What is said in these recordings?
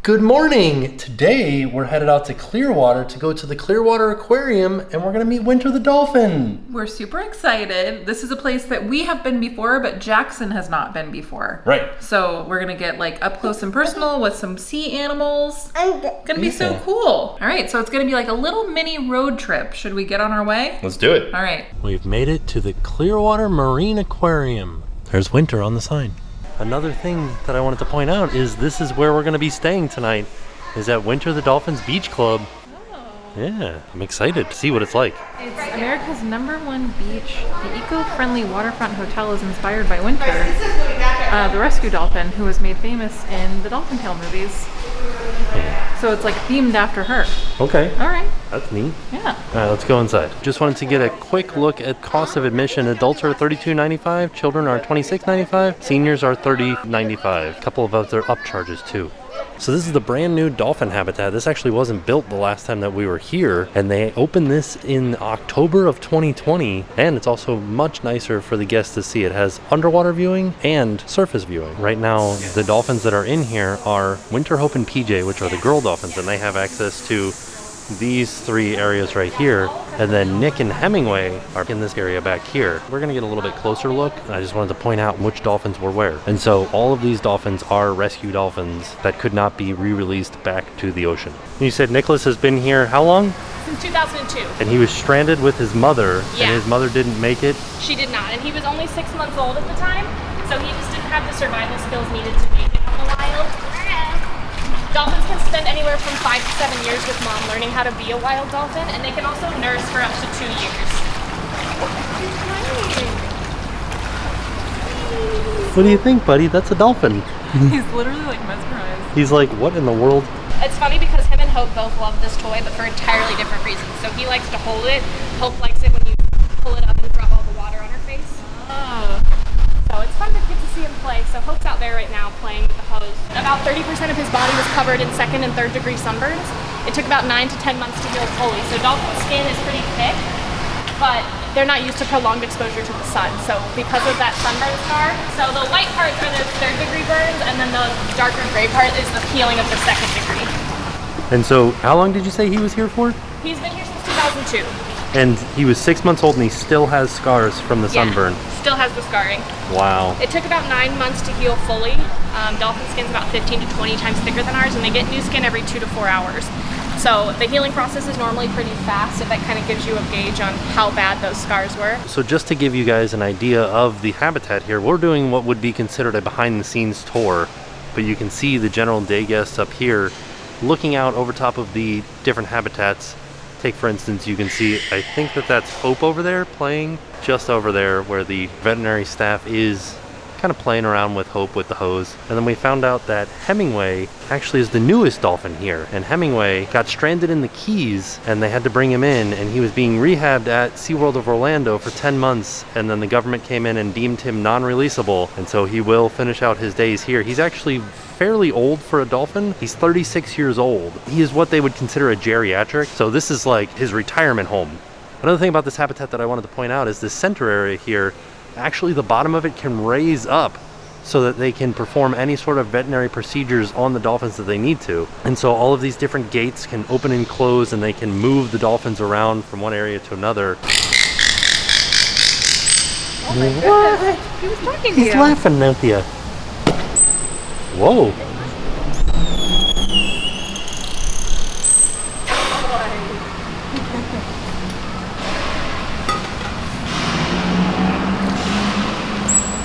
Good morning! Today we're headed out to Clearwater to go to the Clearwater Aquarium and we're gonna meet Winter the Dolphin. We're super excited. This is a place that we have been before, but Jackson has not been before. Right. So we're gonna get like up close and personal with some sea animals. Gonna be so cool. All right, so it's gonna be like a little mini road trip. Should we get on our way? Let's do it. All right. We've made it to the Clearwater Marine Aquarium. There's Winter on the sign. Another thing that I wanted to point out is this is where we're going to be staying tonight, is at Winter the Dolphins Beach Club. Oh. Yeah, I'm excited to see what it's like. It's America's #1 beach. The eco-friendly waterfront hotel is inspired by Winter, the rescue dolphin who was made famous in the Dolphin Tale movies. So it's like themed after her. Okay. All right. That's neat. Yeah. All right, let's go inside. Just wanted to get a quick look at cost of admission. Adults are $32.95, children are $26.95, seniors are $30.95. A couple of other upcharges too. So this is the brand new dolphin habitat. This actually wasn't built the last time that we were here, and they opened this in October of 2020, and it's also much nicer for the guests to see. It has underwater viewing and surface viewing. Right now, the dolphins that are in here are Winter, Hope, and PJ, which are the girl dolphins, and they have access to these three areas right here, and then Nick and Hemingway are in this area back here. We're gonna get a little bit closer look. I just wanted to point out which dolphins were where. And so all of these dolphins are rescue dolphins that could not be re-released back to the ocean. You said Nicholas has been here how long? Since 2002. And he was stranded with his mother, Yeah. and his mother didn't make it? She did not, and he was only 6 months old at the time, so he just didn't have the survival skills needed to make it on the wild. Dolphins can spend anywhere from 5 to 7 years with mom learning how to be a wild dolphin, and they can also nurse for up to 2 years. What do you think, buddy? That's a dolphin. He's literally like mesmerized. He's like, what in the world? It's funny because him and Hope both love this toy, but for entirely different reasons. So he likes to hold it. Hope likes it when you pull it up and drop all the water on her face. Oh. So it's fun to get to see him play. So Hope's out there right now playing with the hose. About 30% of his body was covered in 2nd and 3rd degree sunburns. It took about 9 to 10 months to heal fully. So dolphin skin is pretty thick, but they're not used to prolonged exposure to the sun. So because of that sunburn scar, so the white parts are the 3rd degree burns, and then the darker gray part is the healing of the 2nd degree. And so how long did you say he was here for? He's been here since 2002. And he was 6 months old and he still has scars from the sunburn. Still has the scarring. Wow. It took about 9 months to heal fully. Dolphin skin's about 15 to 20 times thicker than ours, and they get new skin every 2 to 4 hours. So the healing process is normally pretty fast, and that kind of gives you a gauge on how bad those scars were. So just to give you guys an idea of the habitat here, we're doing what would be considered a behind the scenes tour, but you can see the general day guests up here looking out over top of the different habitats. Take for instance, you can see, I think that's Hope over there playing, just over there where the veterinary staff is kind of playing around with Hope with the hose. And then we found out that Hemingway actually is the newest dolphin here, and Hemingway got stranded in the Keys and they had to bring him in, and he was being rehabbed at SeaWorld of Orlando for 10 months, and then the government came in and deemed him non-releasable, and so he will finish out his days here. He's actually fairly old for a dolphin. He's 36 years old. He is what they would consider a geriatric, so this is like his retirement home. Another thing about this habitat that I wanted to point out is this center area here, actually the bottom of it can raise up so that they can perform any sort of veterinary procedures on the dolphins that they need to. And so all of these different gates can open and close, and they can move the dolphins around from one area to another. Oh my goodness. He was talking to you. He's laughing at you. Whoa.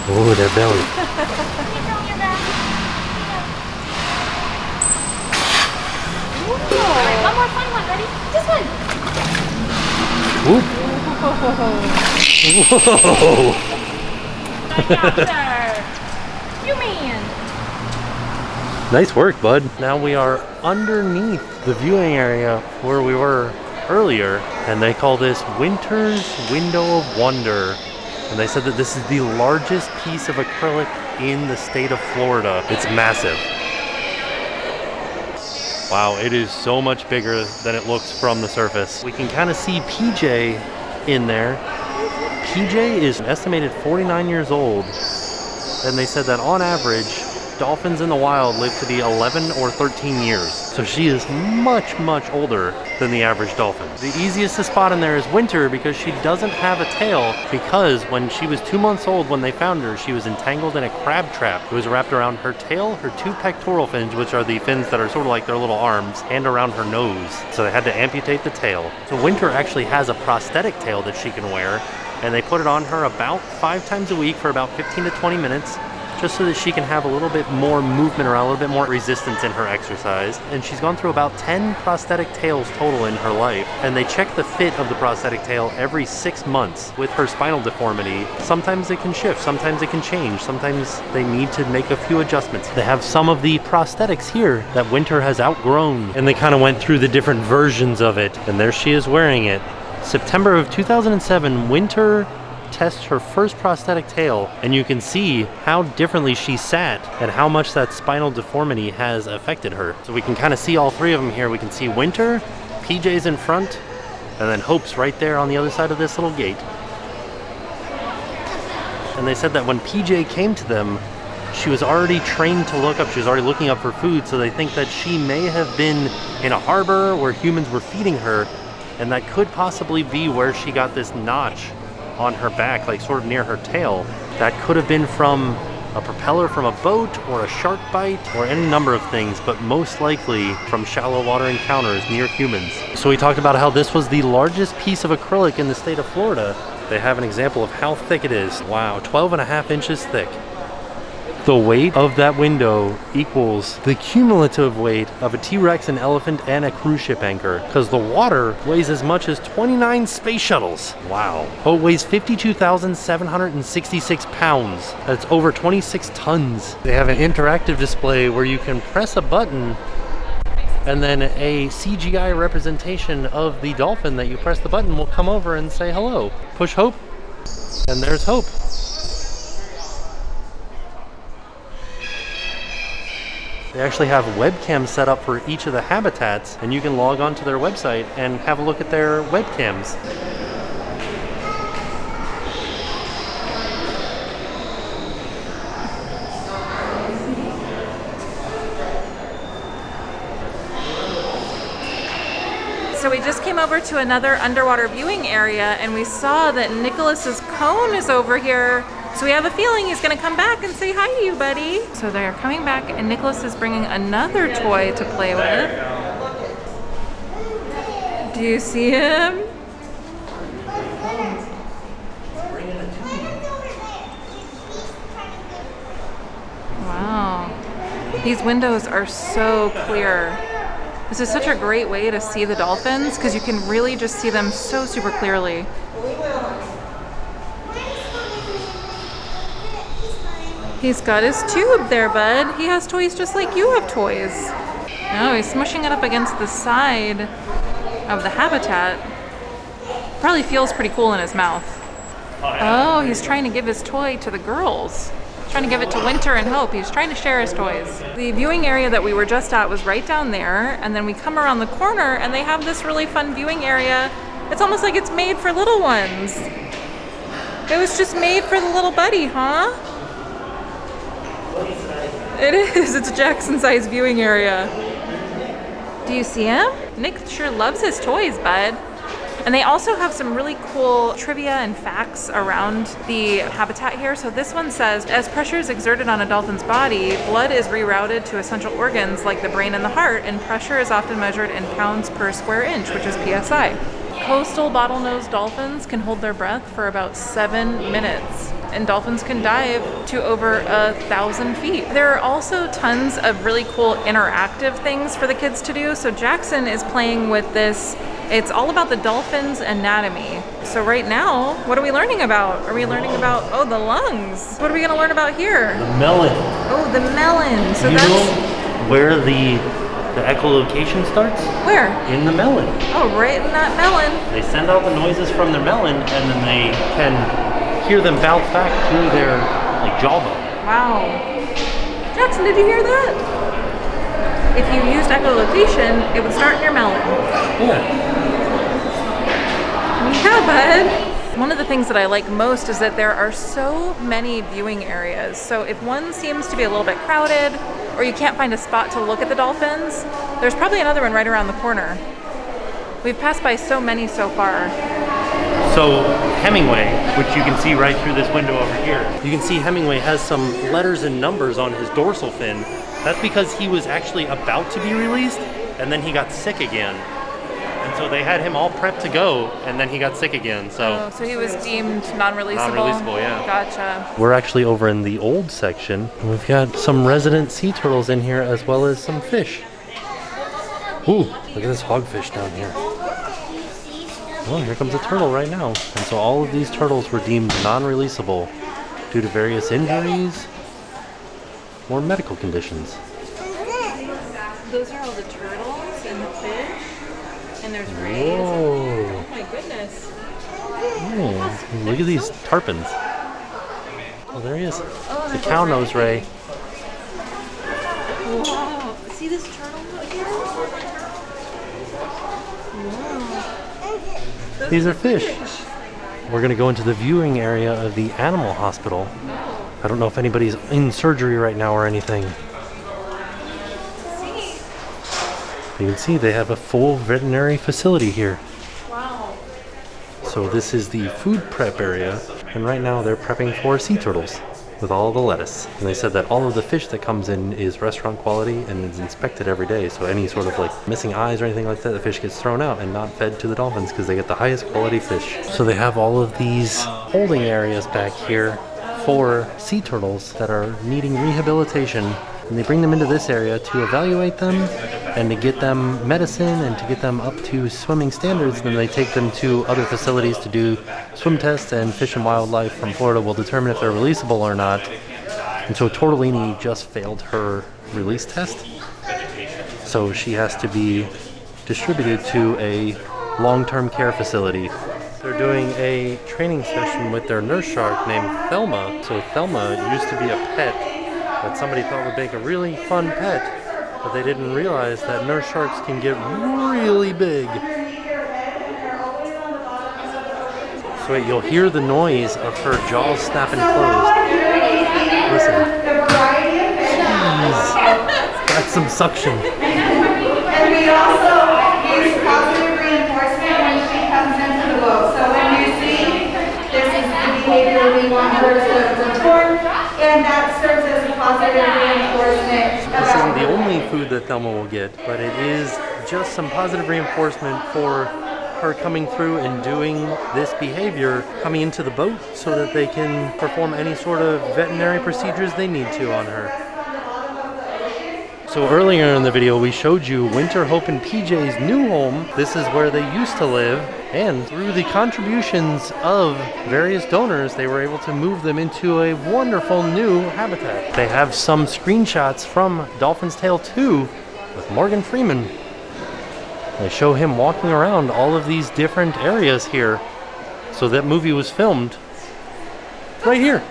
Oh, their belly. Alright, one more fun one. Ready? This one. Whoa. You man. Nice work, bud. Now we are underneath the viewing area where we were earlier, and they call this Winter's Window of Wonder. And they said that this is the largest piece of acrylic in the state of Florida. It's massive. Wow, it is so much bigger than it looks from the surface. We can kind of see PJ in there. PJ is an estimated 49 years old, and they said that on average, dolphins in the wild live to be 11 or 13 years. So she is much, much older than the average dolphin. The easiest to spot in there is Winter because she doesn't have a tail, because when she was 2 months old when they found her, she was entangled in a crab trap. It was wrapped around her tail, her 2 pectoral fins, which are the fins that are sort of like their little arms, and around her nose. So they had to amputate the tail. So Winter actually has a prosthetic tail that she can wear, and they put it on her about 5 times a week for about 15 to 20 minutes, just so that she can have a little bit more movement around, a little bit more resistance in her exercise. And she's gone through about 10 prosthetic tails total in her life. And they check the fit of the prosthetic tail every 6 months. With her spinal deformity, sometimes it can shift, sometimes it can change, sometimes they need to make a few adjustments. They have some of the prosthetics here that Winter has outgrown, and they kind of went through the different versions of it. And there she is wearing it. September of 2007, Winter tests her first prosthetic tail, and you can see how differently she sat and how much that spinal deformity has affected her. So we can kind of see all 3 of them here. We can see Winter, PJ's in front, and then Hope's right there on the other side of this little gate. And they said that when PJ came to them, she was already trained to look up. She was already looking up for food, so they think that she may have been in a harbor where humans were feeding her, and that could possibly be where she got this notch on her back, like sort of near her tail. That could have been from a propeller from a boat or a shark bite or any number of things, but most likely from shallow water encounters near humans. So we talked about how this was the largest piece of acrylic in the state of Florida. They have an example of how thick it is. Wow, 12.5 inches thick. The weight of that window equals the cumulative weight of a T-Rex, an elephant, and a cruise ship anchor, because the water weighs as much as 29 space shuttles. Wow. Oh, it weighs 52,766 pounds. That's over 26 tons. They have an interactive display where you can press a button and then a CGI representation of the dolphin that you press the button will come over and say hello. Push Hope, and there's Hope. They actually have webcams set up for each of the habitats, and you can log on to their website and have a look at their webcams. So we just came over to another underwater viewing area, and we saw that Nicholas's cone is over here. So we have a feeling he's gonna come back and say hi to you, buddy. So they're coming back, and Nicholas is bringing another toy to play with. Do you see him? Wow. These windows are so clear. This is such a great way to see the dolphins because you can really just see them so super clearly. He's got his tube there, bud. He has toys just like you have toys. Oh, he's smushing it up against the side of the habitat. Probably feels pretty cool in his mouth. Oh, he's trying to give his toy to the girls. He's trying to give it to Winter and Hope. He's trying to share his toys. The viewing area that we were just at was right down there, and then we come around the corner and they have this really fun viewing area. It's almost like it's made for little ones. It was just made for the little buddy, huh? It is. It's a Jackson-sized viewing area. Do you see him? Nick sure loves his toys, bud. And they also have some really cool trivia and facts around the habitat here. So this one says, as pressure is exerted on a dolphin's body, blood is rerouted to essential organs like the brain and the heart, and pressure is often measured in pounds per square inch, which is PSI. Coastal bottlenose dolphins can hold their breath for about 7 minutes. And dolphins can dive to over 1,000 feet. There are also tons of really cool interactive things for the kids to do. So Jackson is playing with this. It's all about the dolphin's anatomy. So right now, what are we learning about? Are we learning about, oh, the lungs. What are we gonna learn about here? The melon. Oh, the melon. So you that's know where the echolocation starts? Where? In the melon. Oh, right in that melon. They send out the noises from their melon, and then they can hear them bounce back through their jawbone. Wow. Jackson, did you hear that? If you used echolocation, it would start in your melon. Yeah. Yeah, bud. One of the things that I like most is that there are so many viewing areas. So if one seems to be a little bit crowded, or you can't find a spot to look at the dolphins, there's probably another one right around the corner. We've passed by so many so far. So Hemingway, which you can see right through this window over here, you can see Hemingway has some letters and numbers on his dorsal fin. That's because he was actually about to be released, and then he got sick again. And so they had him all prepped to go, and then he got sick again. So, so he was deemed non-releasable? Non-releasable, yeah. Gotcha. We're actually over in the old section. We've got some resident sea turtles in here, as well as some fish. Ooh, look at this hogfish down here. Oh, here comes a turtle right now. And so all of these turtles were deemed non-releasable due to various injuries or medical conditions. Those are all the turtles and the fish. And there's rays. Whoa. Oh my goodness. Oh, look at these tarpons. Oh, there he is. The cow nose ray. Wow. See this turtle here? Wow. These are fish. We're going to go into the viewing area of the animal hospital. I don't know if anybody's in surgery right now or anything. You can see they have a full veterinary facility here. Wow. So this is the food prep area, and right now they're prepping for sea turtles with all the lettuce. And they said that all of the fish that comes in is restaurant quality and is inspected every day. So any sort of like missing eyes or anything like that, the fish gets thrown out and not fed to the dolphins because they get the highest quality fish. So they have all of these holding areas back here for sea turtles that are needing rehabilitation. And they bring them into this area to evaluate them and to get them medicine and to get them up to swimming standards. Then they take them to other facilities to do swim tests, and Fish and Wildlife from Florida will determine if they're releasable or not. And so Tortellini just failed her release test. So she has to be distributed to a long-term care facility. They're doing a training session with their nurse shark named Thelma. So Thelma used to be a pet that somebody thought would make a really fun pet, but they didn't realize that nurse sharks can get really big. So wait, you'll hear the noise of her jaws snapping closed. Listen. Jeez. That's some suction. And we also use positive reinforcement when she comes into the boat. So when you see this is the behavior we want her to perform, and that serves as a positive reinforcement. This isn't the only food that Thelma will get, but it is just some positive reinforcement for her coming through and doing this behavior, coming into the boat so that they can perform any sort of veterinary procedures they need to on her. So earlier in the video we showed you Winter Hope and PJ's new home. This is where they used to live, and through the contributions of various donors they were able to move them into a wonderful new habitat. They have some screenshots from Dolphin Tale 2 with Morgan Freeman. They show him walking around all of these different areas here. So that movie was filmed right here.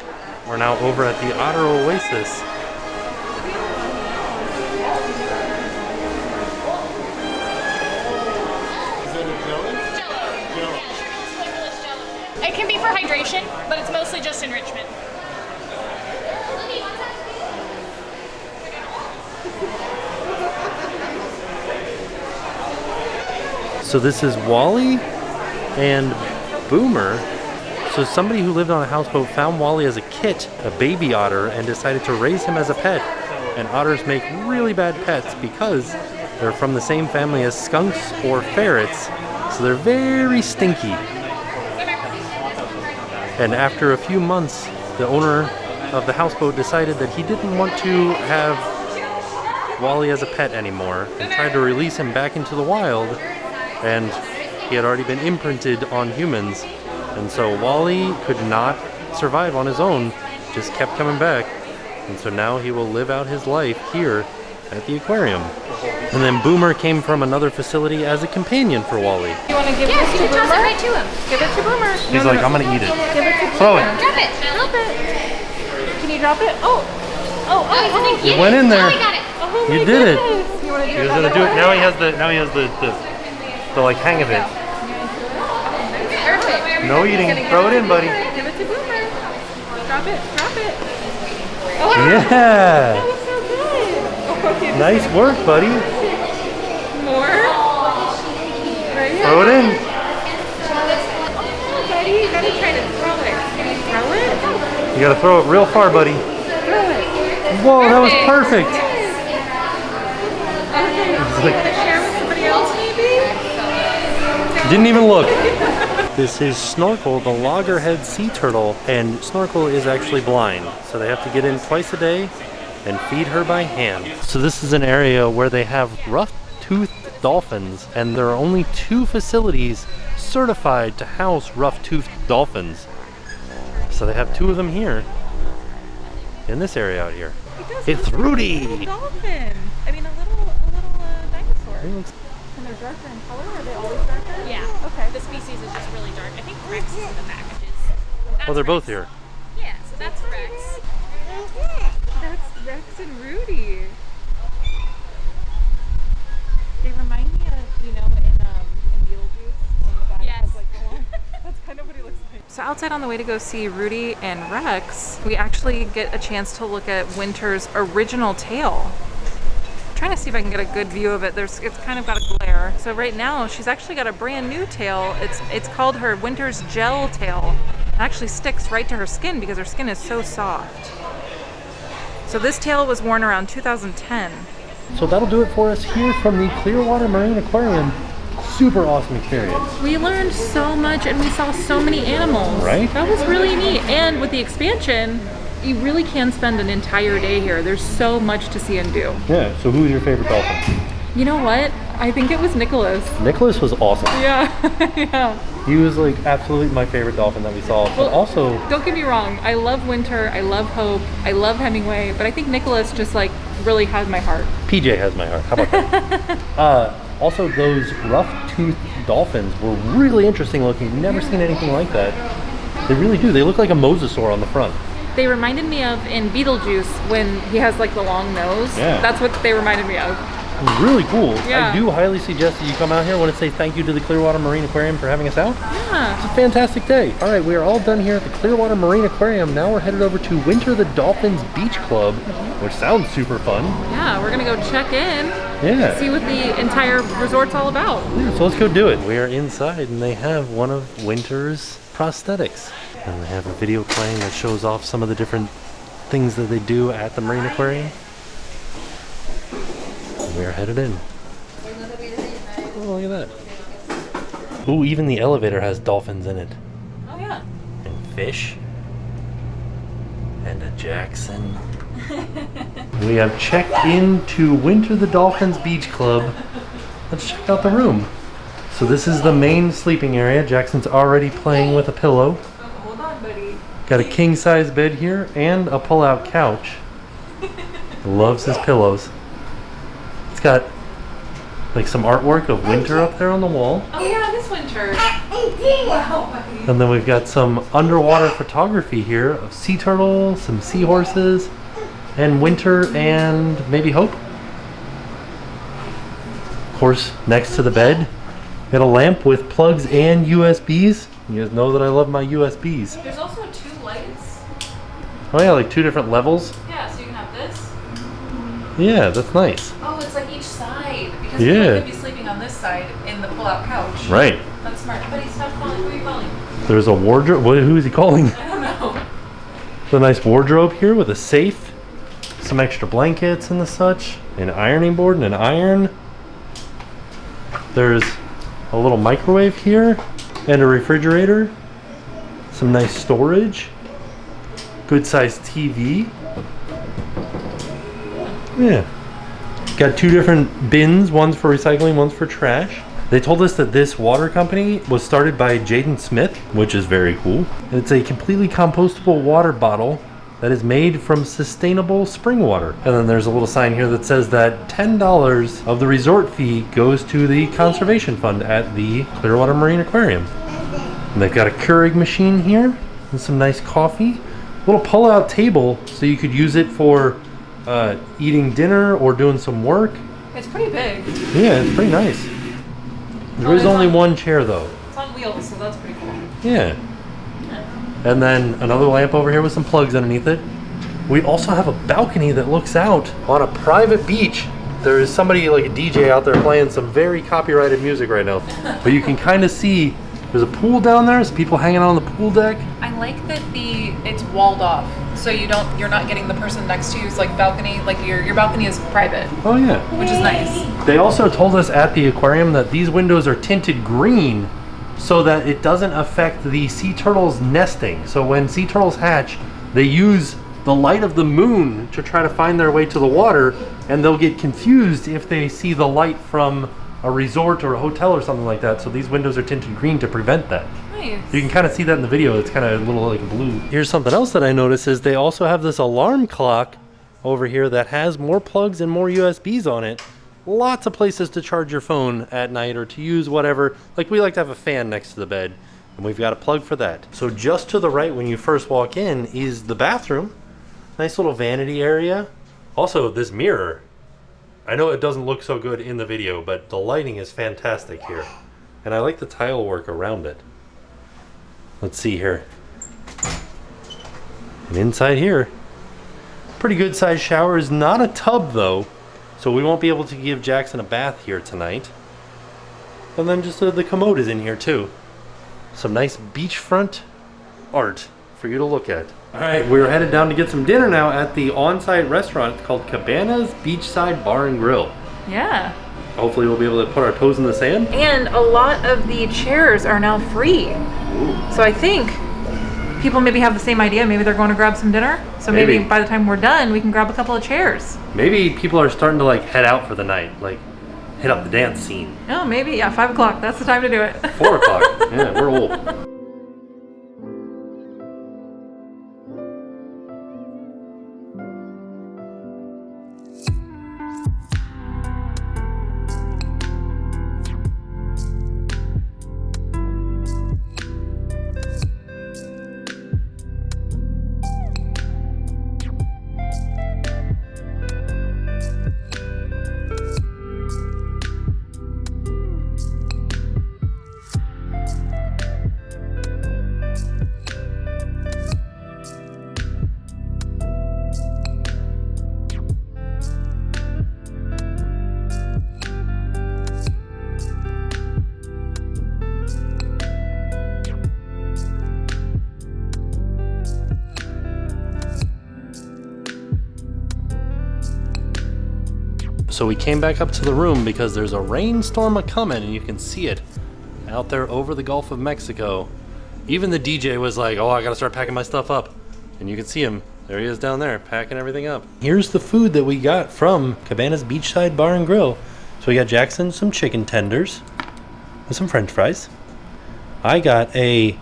We're now over at the Otter Oasis. It can be for hydration, but it's mostly just enrichment. So this is Wally and Boomer. So somebody who lived on a houseboat found Wally as a kit, a baby otter, and decided to raise him as a pet. And otters make really bad pets because they're from the same family as skunks or ferrets, so they're very stinky. And after a few months, the owner of the houseboat decided that he didn't want to have Wally as a pet anymore and tried to release him back into the wild, and he had already been imprinted on humans. And so Wally could not survive on his own, just kept coming back. And so now he will live out his life here at the aquarium. And then Boomer came from another facility as a companion for Wally. You want to give this to Boomer? Toss it right to him. Give it to Boomer. He's like, I'm gonna eat it. Give it to Throw it. Drop it. Drop it. Can you drop it? Oh, It went in there. Oh, I got it. oh my You did it. goodness. You want to do He was gonna do it. Now he has the like hang of it. Perfect. No eating. Throw it in, buddy. Give it to Boomer. Drop it. Drop it. Oh, Yeah. that was so good. Oh, okay, Nice work, buddy. more. Right here. Throw it in. Buddy, you gotta try to throw it. Can you throw it? You gotta throw it real far, buddy. Throw it. Whoa, that was perfect. Okay, so you wanna share with somebody else maybe? Didn't even look. This is Snorkel, the loggerhead sea turtle, and Snorkel is actually blind, so they have to get in twice a day and feed her by hand. So this is an area where they have rough-toothed dolphins, and there are only 2 facilities certified to house rough-toothed dolphins. So they have 2 of them here, in this area out here. It's Rudy! Dolphin. I mean, a little dinosaur. He looks- And they're darker in color? Are they always darker? Yeah. Okay. The species is just really dark. I think Rex is in the packages. Oh, they're both here. Yeah, so that's Rex. That's Rex and Rudy. They remind me of, in Beetlejuice, when the guy Yes. has like the long. That's kind of what he looks like. So outside on the way to go see Rudy and Rex, we actually get a chance to look at Winter's original tail. Trying to see if I can get a good view of it. It's kind of got a glare. So right now she's actually got a brand new tail. It's called her Winter's Gel Tail. It actually sticks right to her skin because her skin is so soft. So this tail was worn around 2010. So that'll do it for us here from the Clearwater Marine Aquarium. Super awesome experience. We learned so much and we saw so many animals. Right? That was really neat. And with the expansion, you really can spend an entire day here. There's so much to see and do. Yeah, so who's your favorite dolphin? You know what? I think it was Nicholas. Nicholas was awesome. Yeah, yeah. He was like absolutely my favorite dolphin that we saw. But also, Don't get me wrong. I love Winter. I love Hope. I love Hemingway. But I think Nicholas just like really has my heart. PJ has my heart. How about that? Also, those rough-toothed dolphins were really interesting looking. Never seen anything like that. They really do. They look like a mosasaur on the front. They reminded me of in Beetlejuice when he has like the long nose. Yeah. That's what they reminded me of. Really cool. Yeah. I do highly suggest that you come out here. I want to say thank you to the Clearwater Marine Aquarium for having us out. Yeah. It's a fantastic day. All right, we are all done here at the Clearwater Marine Aquarium. Now we're headed over to Winter the Dolphins Beach Club, which sounds super fun. Yeah, we're gonna go check in, Yeah. see what the entire resort's all about. So let's go do it. We are inside and they have one of Winter's prosthetics. And they have a video playing that shows off some of the different things that they do at the Marine Aquarium. And we are headed in. Oh, look at that. Ooh, even the elevator has dolphins in it. Oh yeah. And fish. And a Jackson. We have checked into Winter the Dolphins Beach Club. Let's check out the room. So this is the main sleeping area. Jackson's already playing with a pillow. Hold on, buddy. Got a king-size bed here and a pull-out couch. Loves his pillows. It's got like some artwork of Winter up there on the wall. Oh yeah, this Winter. Wow, buddy. And then we've got some underwater photography here of sea turtles, some seahorses, and Winter and maybe Hope. Of course, next to the bed, got a lamp with plugs and USBs. You guys know that I love my USBs. There's also 2 lights. Oh yeah, like 2 different levels. Yeah, so you can have this. Yeah, that's nice. Oh, it's like each side because Yeah. you could be sleeping on this side in the pull-out couch. Right. That's smart. Buddy, stop calling. Who are you calling? There's a wardrobe. Who is he calling? I don't know. There's a nice wardrobe here with a safe, some extra blankets and the such, an ironing board and an iron. There's a little microwave here and a refrigerator. Some nice storage. Good sized TV. Yeah. Got 2 different bins, one's for recycling, one's for trash. They told us that this water company was started by Jaden Smith, which is very cool. It's a completely compostable water bottle that is made from sustainable spring water. And then there's a little sign here that says that $10 of the resort fee goes to the conservation fund at the Clearwater Marine Aquarium. And they've got a Keurig machine here and some nice coffee. Little pull-out table so you could use it for eating dinner or doing some work. It's pretty big. Yeah, it's pretty nice. There is only one chair though. It's on wheels, so that's pretty cool. Yeah. And then another lamp over here with some plugs underneath it. We also have a balcony that looks out on a private beach. There is somebody, like a DJ out there, playing some very copyrighted music right now. But you can kind of see there's a pool down there. There's people hanging out on the pool deck. I like that it's walled off, so you're not getting the person next to you's like balcony. Like your balcony is private. Oh yeah. Which is nice. They also told us at the aquarium that these windows are tinted green so that it doesn't affect the sea turtles nesting. So when sea turtles hatch, they use the light of the moon to try to find their way to the water, and they'll get confused if they see the light from a resort or a hotel or something like that. So these windows are tinted green to prevent that. Nice. You can kind of see that in the video. It's kind of a little like blue. Here's something else that I noticed is they also have this alarm clock over here that has more plugs and more USBs on it. Lots of places to charge your phone at night or to use whatever. Like we like to have a fan next to the bed, and we've got a plug for that. So just to the right when you first walk in is the bathroom. Nice little vanity area. Also this mirror. I know it doesn't look so good in the video, but the lighting is fantastic here. And I like the tile work around it. Let's see here. And inside here, pretty good sized shower. Is not a tub though, so we won't be able to give Jackson a bath here tonight. And then just the commode is in here too. Some nice beachfront art for you to look at. All right, we're headed down to get some dinner now at the on-site restaurant called Cabana's Beachside Bar and Grill. Yeah. Hopefully we'll be able to put our toes in the sand. And a lot of the chairs are now free. Ooh. So I think people maybe have the same idea. Maybe they're going to grab some dinner. So maybe by the time we're done, we can grab a couple of chairs. Maybe people are starting to like head out for the night, like hit up the dance scene. Oh, maybe. Yeah, 5 o'clock. That's the time to do it. 4 o'clock. Yeah, we're old. So we came back up to the room because there's a rainstorm a-coming, and you can see it out there over the Gulf of Mexico. Even the DJ was like, oh, I gotta start packing my stuff up. And you can see him. There he is down there, packing everything up. Here's the food that we got from Cabana's Beachside Bar and Grill. So we got Jackson some chicken tenders with some french fries. I got a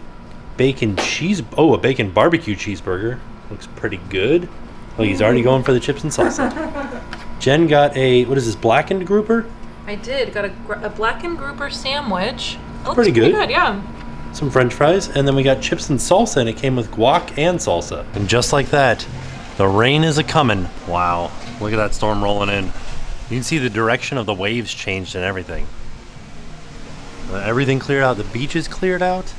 bacon barbecue cheeseburger. Looks pretty good. Oh, he's already going for the chips and salsa. Jen got a, what is this, blackened grouper? I did. Got a blackened grouper sandwich. It Pretty good. Yeah. Some french fries, and then we got chips and salsa, and it came with guac and salsa. And just like that, the rain is a-coming. Wow, look at that storm rolling in. You can see the direction of the waves changed and everything. Everything cleared out. The beach is cleared out.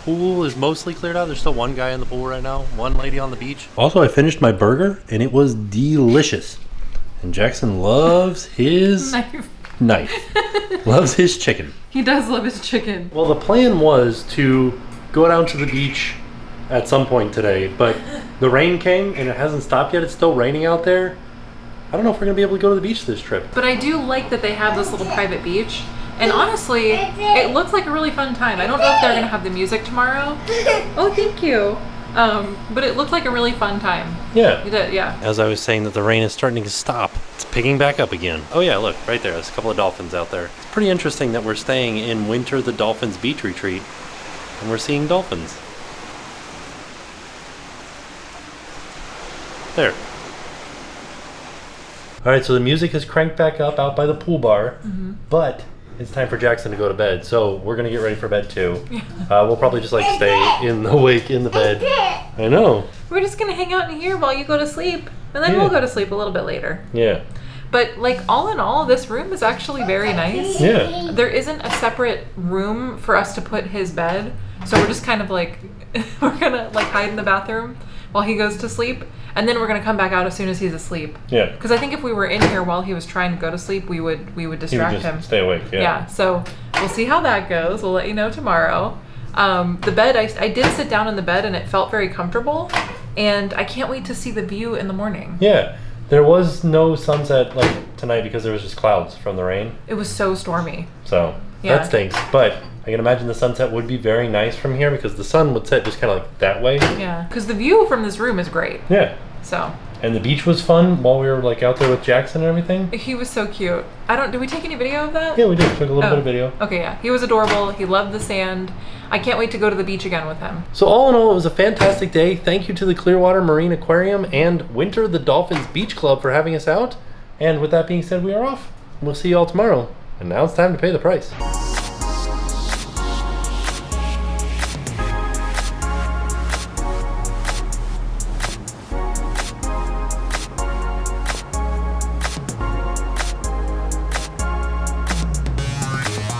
Pool is mostly cleared out. There's still one guy in the pool right now, one lady on the beach. Also, I finished my burger, and it was delicious. And Jackson loves his knife. Loves his chicken. He does love his chicken. Well, the plan was to go down to the beach at some point today, but the rain came and it hasn't stopped yet. It's still raining out there. I don't know if we're going to be able to go to the beach this trip. But I do like that they have this little private beach. And honestly, it looks like a really fun time. I don't know if they're going to have the music tomorrow. Oh, thank you. But it looked like a really fun time. Yeah. It did, yeah. As I was saying that the rain is starting to stop. It's picking back up again. Oh yeah, look, right there. There's a couple of dolphins out there. It's pretty interesting that we're staying in Winter the Dolphins Beach Retreat and we're seeing dolphins. There. Alright, so the music is cranked back up out by the pool bar, but it's time for Jackson to go to bed, so we're gonna get ready for bed too. We'll probably just like stay awake in the bed. I know. We're just gonna hang out in here while you go to sleep, and then we'll go to sleep a little bit later. Yeah. But like all in all, this room is actually very nice. Yeah. There isn't a separate room for us to put his bed, so we're just kind of like we're gonna like hide in the bathroom while he goes to sleep, and then we're gonna come back out as soon as he's asleep. Yeah. Because I think if we were in here while he was trying to go to sleep, we would He would distract just him. stay awake. Yeah. Yeah. So we'll see how that goes. We'll let you know tomorrow. The bed, I did sit down in the bed and it felt very comfortable, and I can't wait to see the view in the morning. Yeah. There was no sunset like tonight because there was just clouds from the rain. It was so stormy. So Yeah. that stinks. But I can imagine the sunset would be very nice from here because the sun would set just kind of like that way. Yeah. Because the view from this room is great. Yeah. So. And the beach was fun while we were like out there with Jackson and everything. He was so cute. Did we take any video of that? Yeah, we did. Took a little bit of video. Okay, yeah. He was adorable. He loved the sand. I can't wait to go to the beach again with him. So all in all, it was a fantastic day. Thank you to the Clearwater Marine Aquarium and Winter the Dolphins Beach Club for having us out. And with that being said, we are off. We'll see you all tomorrow. And now it's time to pay the price.